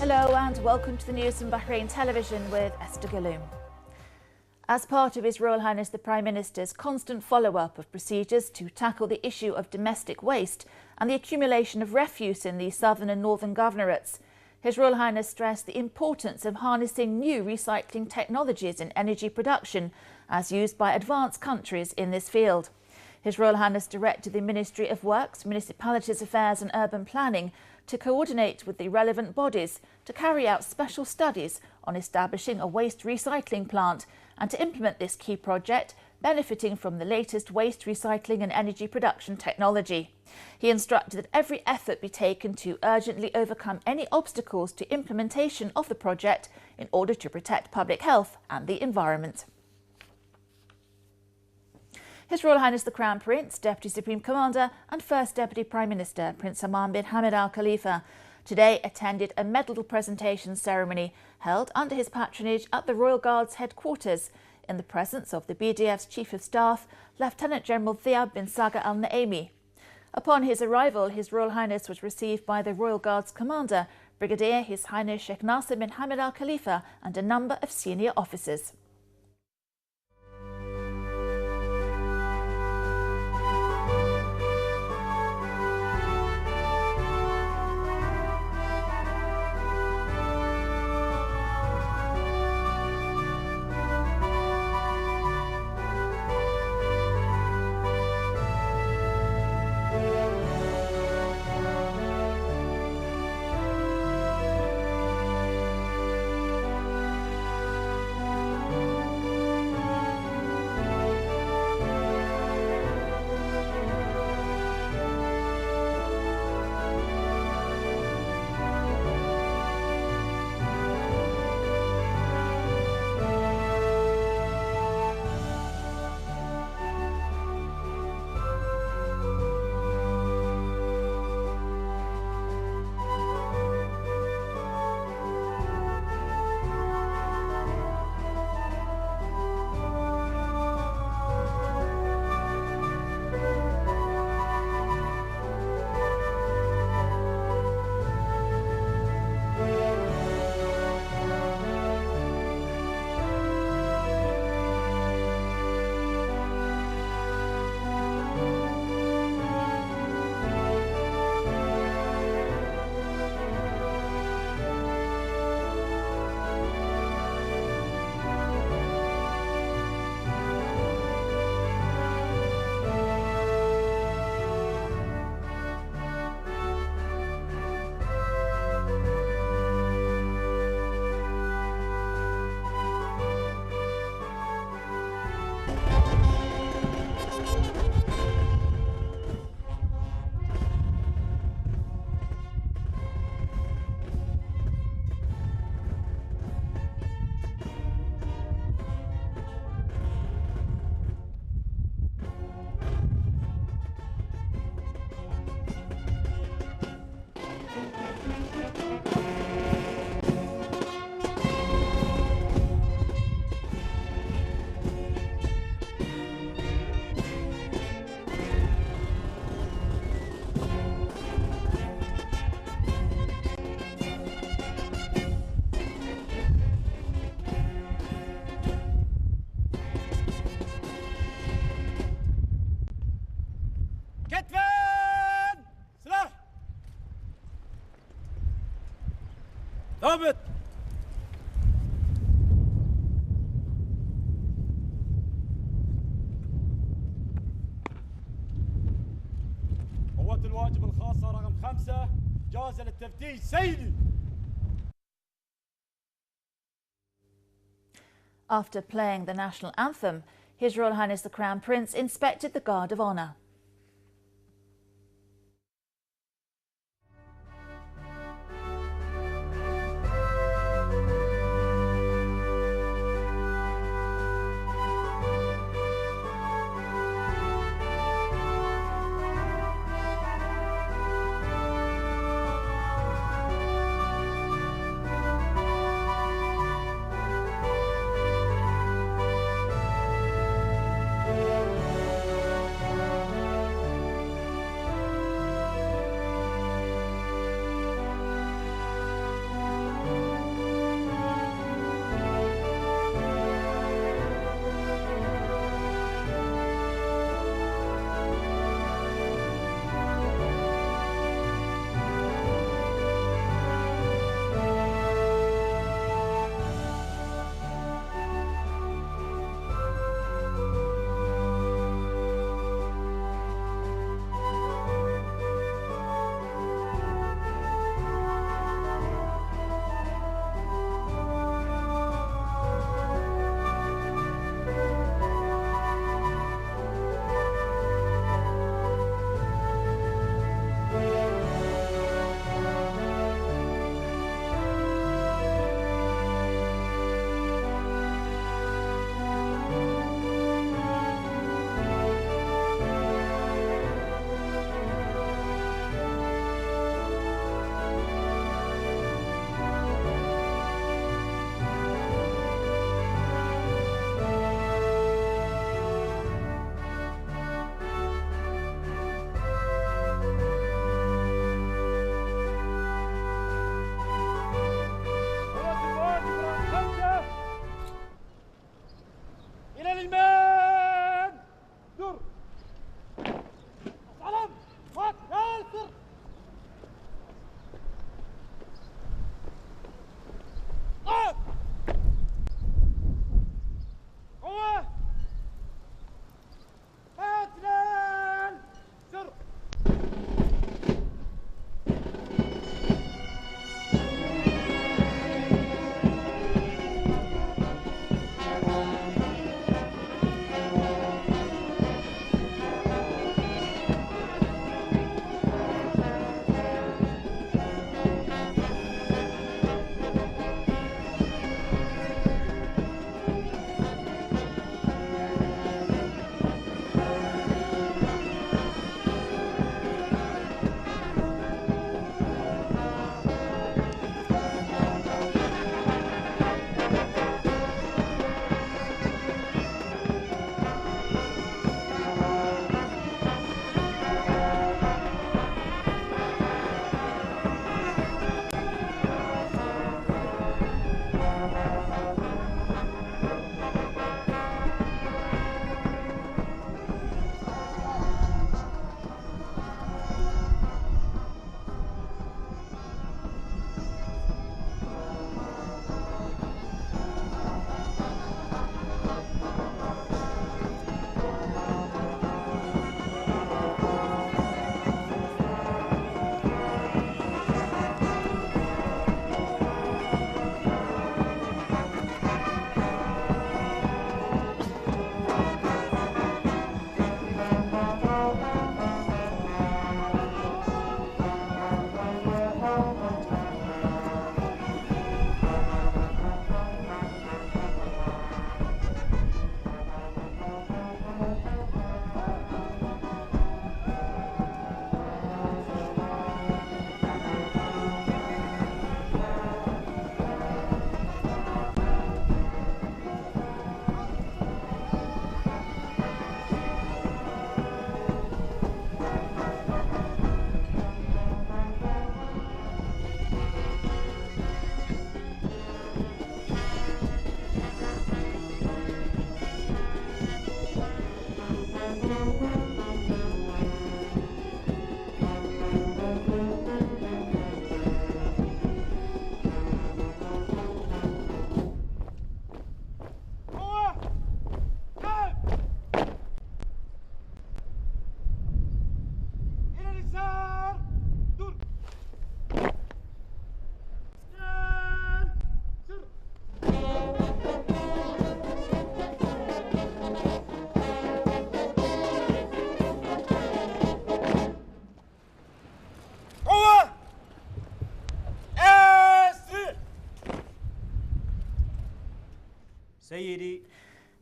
Hello and welcome to the news from Bahrain television with Esther Galoom. As part of His Royal Highness the Prime Minister's constant follow-up of procedures to tackle the issue of domestic waste and the accumulation of refuse in the southern and northern governorates, His Royal Highness stressed the importance of harnessing new recycling technologies in energy production as used by advanced countries in this field. His Royal Highness directed the Ministry of Works, Municipalities Affairs and Urban Planning to coordinate with the relevant bodies to carry out special studies on establishing a waste recycling plant and to implement this key project, benefiting from the latest waste recycling and energy production technology. He instructed that every effort be taken to urgently overcome any obstacles to implementation of the project in order to protect public health and the environment. His Royal Highness the Crown Prince, Deputy Supreme Commander and First Deputy Prime Minister Prince Salman bin Hamad Al Khalifa today attended a medal presentation ceremony held under his patronage at the Royal Guard's headquarters in the presence of the BDF's Chief of Staff, Lieutenant General Thiab bin Saga Al Naemi. Upon his arrival, His Royal Highness was received by the Royal Guard's Commander, Brigadier His Highness Sheikh Nasser bin Hamad Al Khalifa and a number of senior officers. ثابت. قوات الواجب الخاصة رقم 5 جاهزة للتفتيش سيدي. After playing the national anthem, His Royal Highness the Crown Prince inspected the Guard of Honour.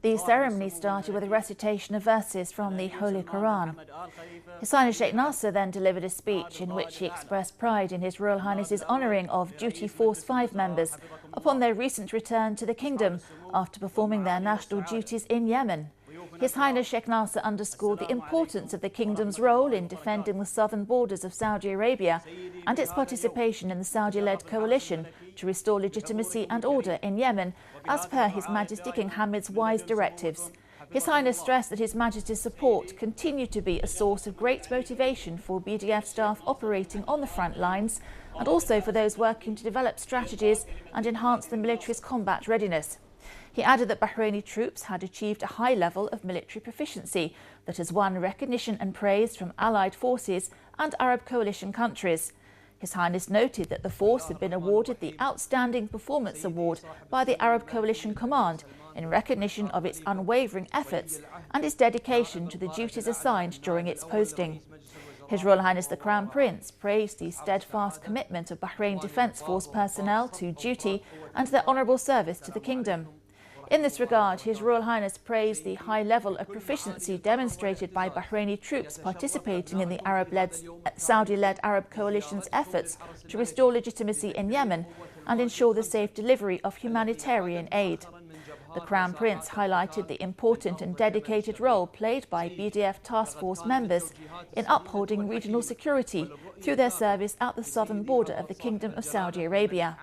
The ceremony started with a recitation of verses from the Holy Quran. His Highness Sheikh Nasser then delivered a speech in which he expressed pride in His Royal Highness's honouring of Duty Force 5 members upon their recent return to the kingdom after performing their national duties in Yemen. His Highness Sheikh Nasser underscored the importance of the kingdom's role in defending the southern borders of Saudi Arabia and its participation in the Saudi-led coalition to restore legitimacy and order in Yemen, as per His Majesty King Hamed's wise directives. His Highness stressed that His Majesty's support continued to be a source of great motivation for BDF staff operating on the front lines and also for those working to develop strategies and enhance the military's combat readiness. He added that Bahraini troops had achieved a high level of military proficiency that has won recognition and praise from Allied forces and Arab coalition countries. His Highness noted that the force had been awarded the Outstanding Performance Award by the Arab Coalition Command in recognition of its unwavering efforts and its dedication to the duties assigned during its posting. His Royal Highness the Crown Prince praised the steadfast commitment of Bahrain Defence Force personnel to duty and their honourable service to the kingdom. In this regard, His Royal Highness praised the high level of proficiency demonstrated by Bahraini troops participating in the Saudi-led Arab coalition's efforts to restore legitimacy in Yemen and ensure the safe delivery of humanitarian aid. The Crown Prince highlighted the important and dedicated role played by BDF task force members in upholding regional security through their service at the southern border of the Kingdom of Saudi Arabia.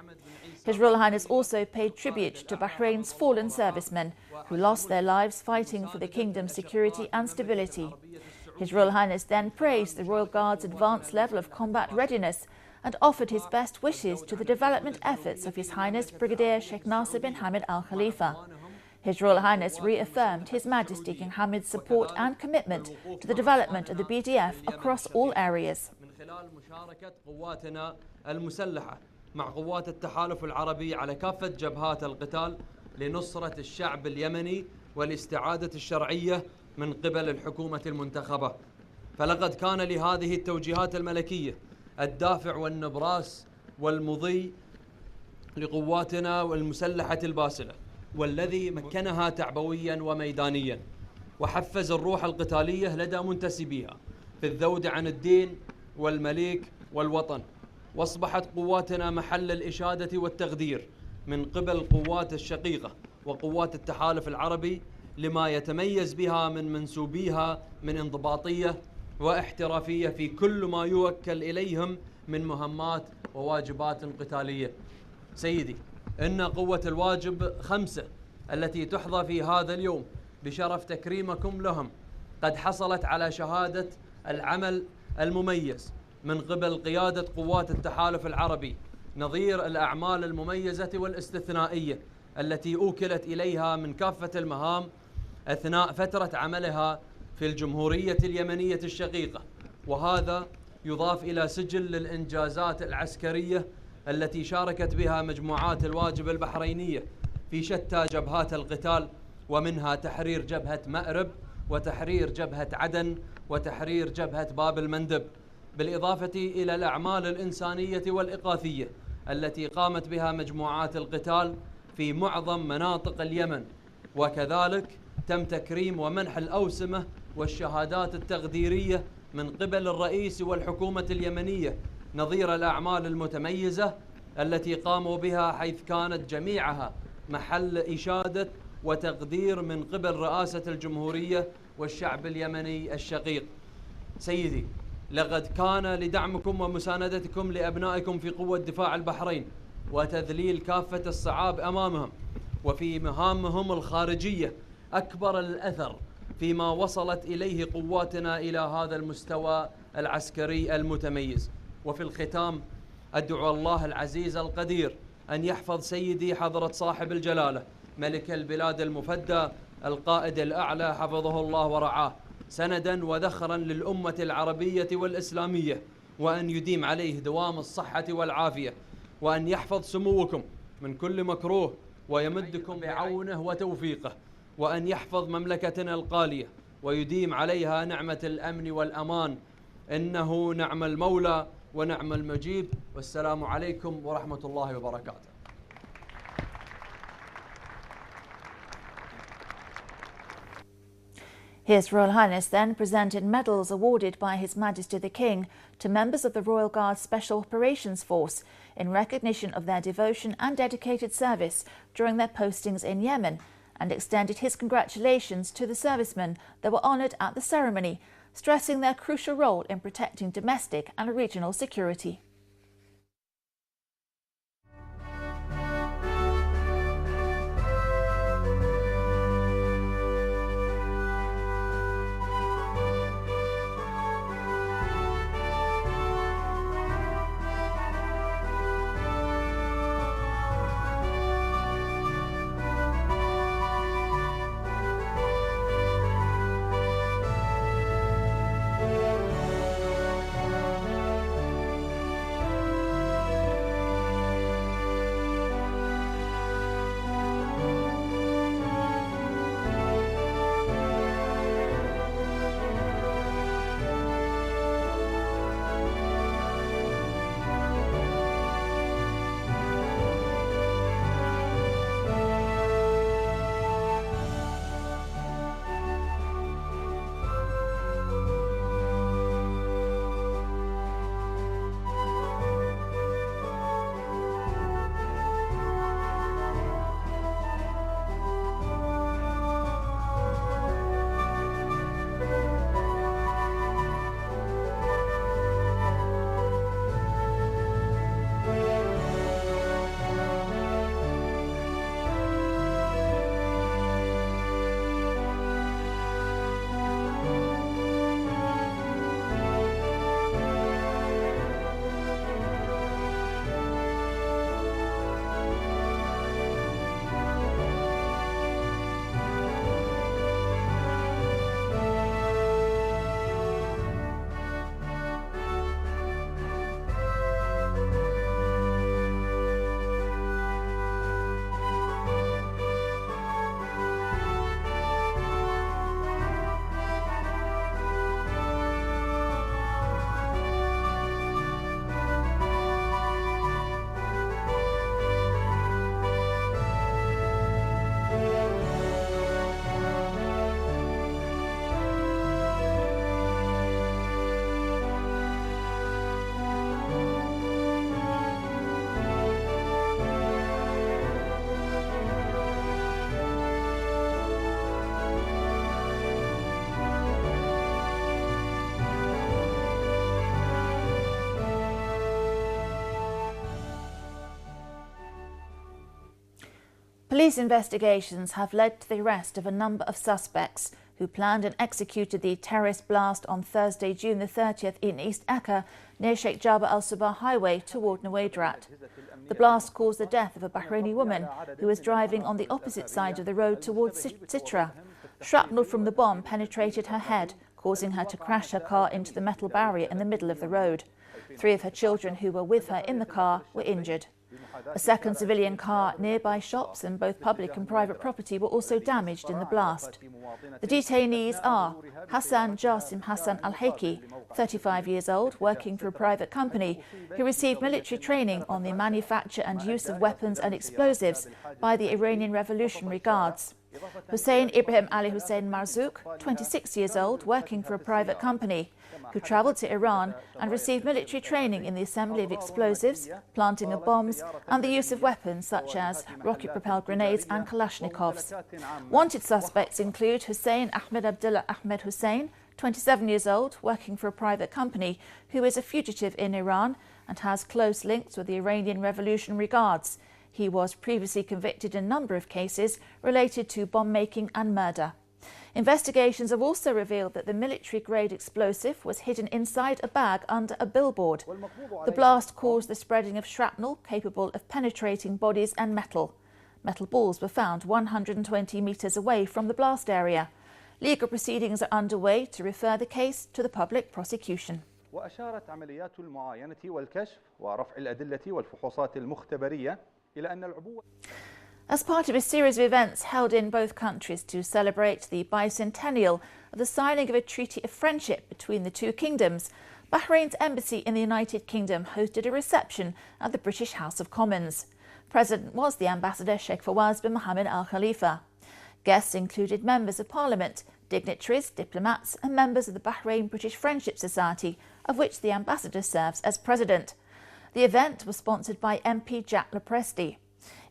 His Royal Highness also paid tribute to Bahrain's fallen servicemen who lost their lives fighting for the kingdom's security and stability. His Royal Highness then praised the Royal Guard's advanced level of combat readiness and offered his best wishes to the development efforts of His Highness Brigadier Sheikh Nasser bin Hamad Al Khalifa. His Royal Highness reaffirmed His Majesty King Hamed's support and commitment to the development of the BDF across all areas. مع قوات التحالف العربي على كافة جبهات القتال لنصرة الشعب اليمني والاستعادة الشرعية من قبل الحكومة المنتخبة. فلقد كان لهذه التوجيهات الملكية الدافع والنبراس والمضي لقواتنا المسلحة الباسلة، والذي مكنها تعبويا وميدانيا وحفز الروح القتالية لدى منتسبيها في الذود عن الدين والمليك والوطن. واصبحت قواتنا محل الإشادة والتقدير من قبل قوات الشقيقة وقوات التحالف العربي لما يتميز بها من منسوبيها من انضباطية واحترافية في كل ما يوكل إليهم من مهمات وواجبات قتالية. سيدي، إن قوة الواجب 5 التي تحظى في هذا اليوم بشرف تكريمكم لهم قد حصلت على شهادة العمل المميز من قبل قيادة قوات التحالف العربي، نظير الأعمال المميزة والاستثنائية التي أوكلت إليها من كافة المهام أثناء فترة عملها في الجمهورية اليمنية الشقيقة. وهذا يضاف إلى سجل للإنجازات العسكرية التي شاركت بها مجموعات الواجب البحرينية في شتى جبهات القتال، ومنها تحرير جبهة مأرب وتحرير جبهة عدن وتحرير جبهة باب المندب، بالإضافة إلى الأعمال الإنسانية والإغاثية التي قامت بها مجموعات القتال في معظم مناطق اليمن. وكذلك تم تكريم ومنح الأوسمة والشهادات التقديرية من قبل الرئيس والحكومة اليمنية نظير الأعمال المتميزة التي قاموا بها، حيث كانت جميعها محل إشادة وتقدير من قبل رئاسة الجمهورية والشعب اليمني الشقيق. سيدي، لقد كان لدعمكم ومساندتكم لأبنائكم في قوة دفاع البحرين وتذليل كافة الصعاب أمامهم وفي مهامهم الخارجية أكبر الأثر فيما وصلت إليه قواتنا إلى هذا المستوى العسكري المتميز. وفي الختام أدعو الله العزيز القدير أن يحفظ سيدي حضرة صاحب الجلالة ملك البلاد المفدى القائد الأعلى حفظه الله ورعاه سندا وذخرا للأمة العربية والإسلامية، وأن يديم عليه دوام الصحة والعافية، وأن يحفظ سموكم من كل مكروه ويمدكم بعونه وتوفيقه، وأن يحفظ مملكتنا القالية ويديم عليها نعمة الأمن والأمان، إنه نعم المولى ونعم المجيب. والسلام عليكم ورحمة الله وبركاته. His Royal Highness then presented medals awarded by His Majesty the King to members of the Royal Guard's Special Operations Force in recognition of their devotion and dedicated service during their postings in Yemen, and extended his congratulations to the servicemen that were honoured at the ceremony, stressing their crucial role in protecting domestic and regional security. Police investigations have led to the arrest of a number of suspects who planned and executed the terrorist blast on Thursday, June the 30th in East Akka, near Sheikh Jabir al-Sabah Highway toward Nuwaydrat. The blast caused the death of a Bahraini woman who was driving on the opposite side of the road towards Sitra. Shrapnel from the bomb penetrated her head, causing her to crash her car into the metal barrier in the middle of the road. 3 of her children who were with her in the car were injured. A second civilian car, nearby shops and both public and private property were also damaged in the blast. The detainees are Hassan Jasim Hassan Al-Haiki, 35 years old, working for a private company, who received military training on the manufacture and use of weapons and explosives by the Iranian Revolutionary Guards. Hussein Ibrahim Ali Hussein Marzouk, 26 years old, working for a private company, who travelled to Iran and received military training in the assembly of explosives, planting of bombs and the use of weapons such as rocket-propelled grenades and Kalashnikovs. Wanted suspects include Hussein Ahmed Abdullah Ahmed Hussein, 27 years old, working for a private company, who is a fugitive in Iran and has close links with the Iranian Revolutionary Guards. He was previously convicted in a number of cases related to bomb-making and murder. Investigations have also revealed that the military-grade explosive was hidden inside a bag under a billboard. The blast caused the spreading of shrapnel capable of penetrating bodies and metal. Metal balls were found 120 metres away from the blast area. Legal proceedings are underway to refer the case to the public prosecution. وأشارت عمليات المعاينة والكشف ورفع الأدلة والفحوصات المختبرية إلى أن العبوة. As part of a series of events held in both countries to celebrate the bicentennial of the signing of a treaty of friendship between the two kingdoms, Bahrain's embassy in the United Kingdom hosted a reception at the British House of Commons. Present was the ambassador Sheikh Fawaz bin Mohammed Al Khalifa. Guests included members of Parliament, dignitaries, diplomats and members of the Bahrain British Friendship Society, of which the ambassador serves as president. The event was sponsored by MP Jack Lepresti.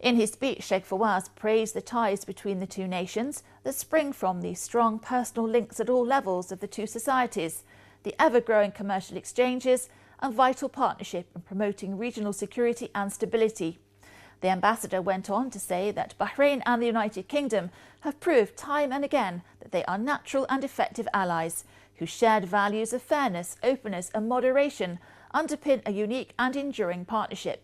In his speech, Sheikh Fawaz praised the ties between the two nations that spring from the strong personal links at all levels of the two societies, the ever-growing commercial exchanges and vital partnership in promoting regional security and stability. The ambassador went on to say that Bahrain and the United Kingdom have proved time and again that they are natural and effective allies whose shared values of fairness, openness and moderation underpin a unique and enduring partnership.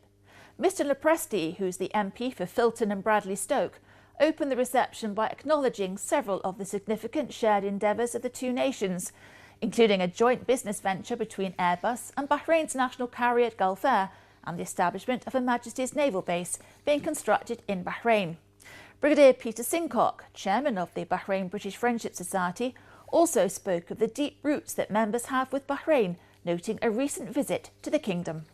Mr Lepresti, who's the MP for Filton and Bradley Stoke, opened the reception by acknowledging several of the significant shared endeavours of the two nations, including a joint business venture between Airbus and Bahrain's national carrier Gulf Air and the establishment of Her Majesty's naval base being constructed in Bahrain. Brigadier Peter Sincock, chairman of the Bahrain British Friendship Society, also spoke of the deep roots that members have with Bahrain, noting a recent visit to the kingdom.